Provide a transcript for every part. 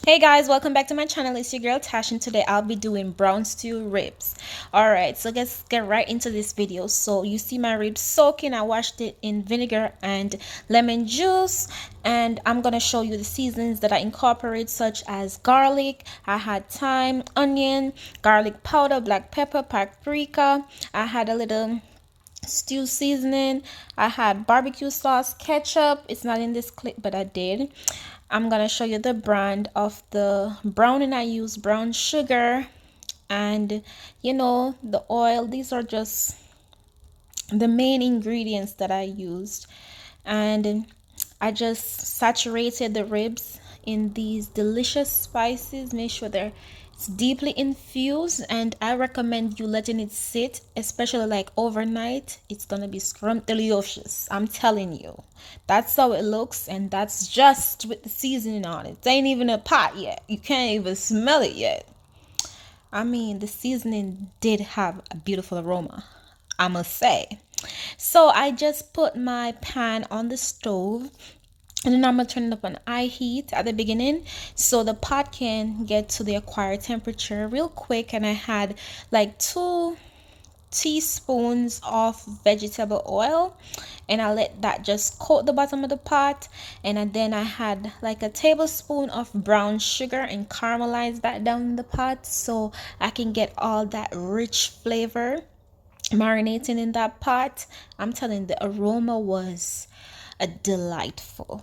Hey guys, welcome back to my channel. It's your girl Tash, and today I'll be doing brown stew ribs. Alright, so let's get right into this video. So you see my ribs soaking. I washed it in vinegar and lemon juice, and I'm gonna show you the seasonings that I incorporate, such as garlic. I had thyme, onion, garlic powder, black pepper, paprika. I had a little stew seasoning. I had barbecue sauce, ketchup. It's not in this clip, but I did. I'm gonna show you the brand of the browning. I use brown sugar and the oil. These are just the main ingredients that I used, and I just saturated the ribs in these delicious spices. Make sure they're it's deeply infused, and I recommend you letting it sit, especially like overnight. It's gonna be scrumptious. I'm telling you, that's how it looks, and that's just with the seasoning on it. It ain't even a pot yet. You can't even smell it yet. I mean, the seasoning did have a beautiful aroma, I must say. So I just put my pan on the stove, and then I'm gonna turn it up on high heat at the beginning so the pot can get to the acquired temperature real quick. And I had like 2 teaspoons of vegetable oil, and I let that just coat the bottom of the pot. And then I had like a tablespoon of brown sugar and caramelize that down in the pot so I can get all that rich flavor marinating in that pot. I'm telling you, the aroma was a delightful.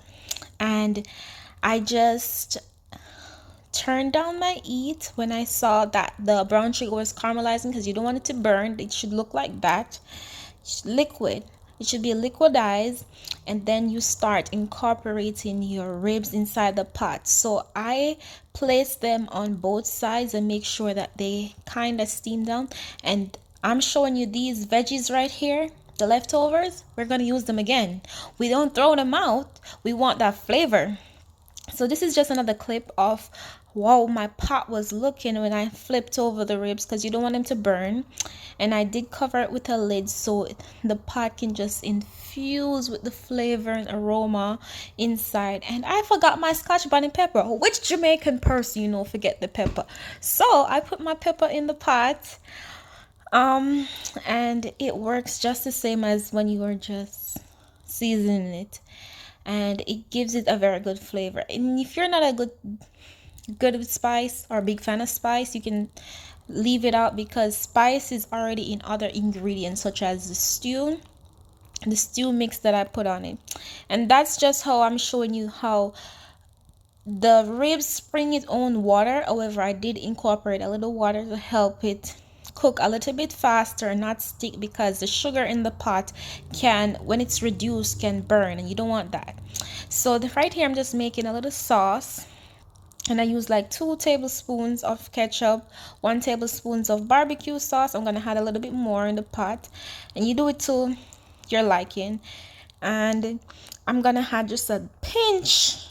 And I just turned down my heat when I saw that the brown sugar was caramelizing, because you don't want it to burn. It should look like that. It's liquid. It should be liquidized, and then you start incorporating your ribs inside the pot. So I place them on both sides and make sure that they kind of steam down. And I'm showing you these veggies right here, the leftovers. We're going to use them again. We don't throw them out. We want that flavor. So this is just another clip of wow my pot was looking when I flipped over the ribs, because you don't want them to burn. And I did cover it with a lid so the pot can just infuse with the flavor and aroma inside. And I forgot my scotch bonnet pepper. Which Jamaican person forget the pepper? So I put my pepper in the pot, and it works just the same as when you are just seasoning it, and it gives it a very good flavor. And if you're not a good with spice or a big fan of spice, you can leave it out, because spice is already in other ingredients such as the stew mix that I put on it. And that's just how I'm showing you how the ribs spring its own water. However, I did incorporate a little water to help it cook a little bit faster and not stick, because the sugar in the pot can, when it's reduced, can burn, and you don't want that. So right here I'm just making a little sauce, and I use like 2 tablespoons of ketchup, 1 tablespoon of barbecue sauce. I'm gonna add a little bit more in the pot, and you do it to your liking. And I'm gonna add just a pinch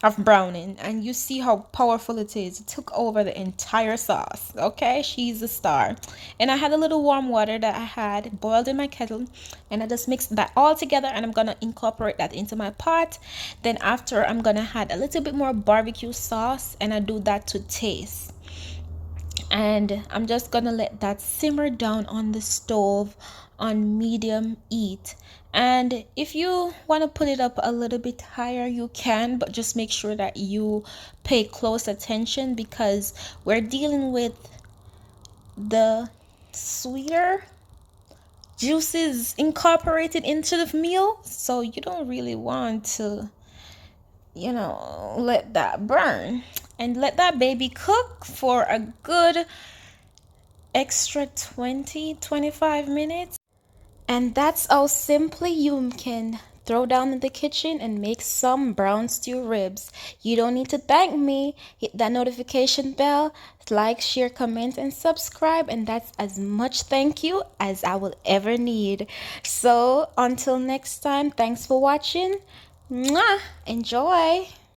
of browning, and you see how powerful it is. It took over the entire sauce. Okay, she's a star. And I had a little warm water that I had boiled in my kettle, and I just mixed that all together, and I'm gonna incorporate that into my pot. Then after, I'm gonna add a little bit more barbecue sauce, and I do that to taste. And I'm just gonna let that simmer down on the stove on medium heat. And if you want to put it up a little bit higher, you can, but just make sure that you pay close attention, because we're dealing with the sweeter juices incorporated into the meal, so you don't really want to let that burn. And let that baby cook for a good extra 20-25 minutes. And that's how simply you can throw down in the kitchen and make some brown stew ribs. You don't need to thank me. Hit that notification bell, like, share, comment, and subscribe, and that's as much thank you as I will ever need. So until next time, thanks for watching. Mwah! Enjoy.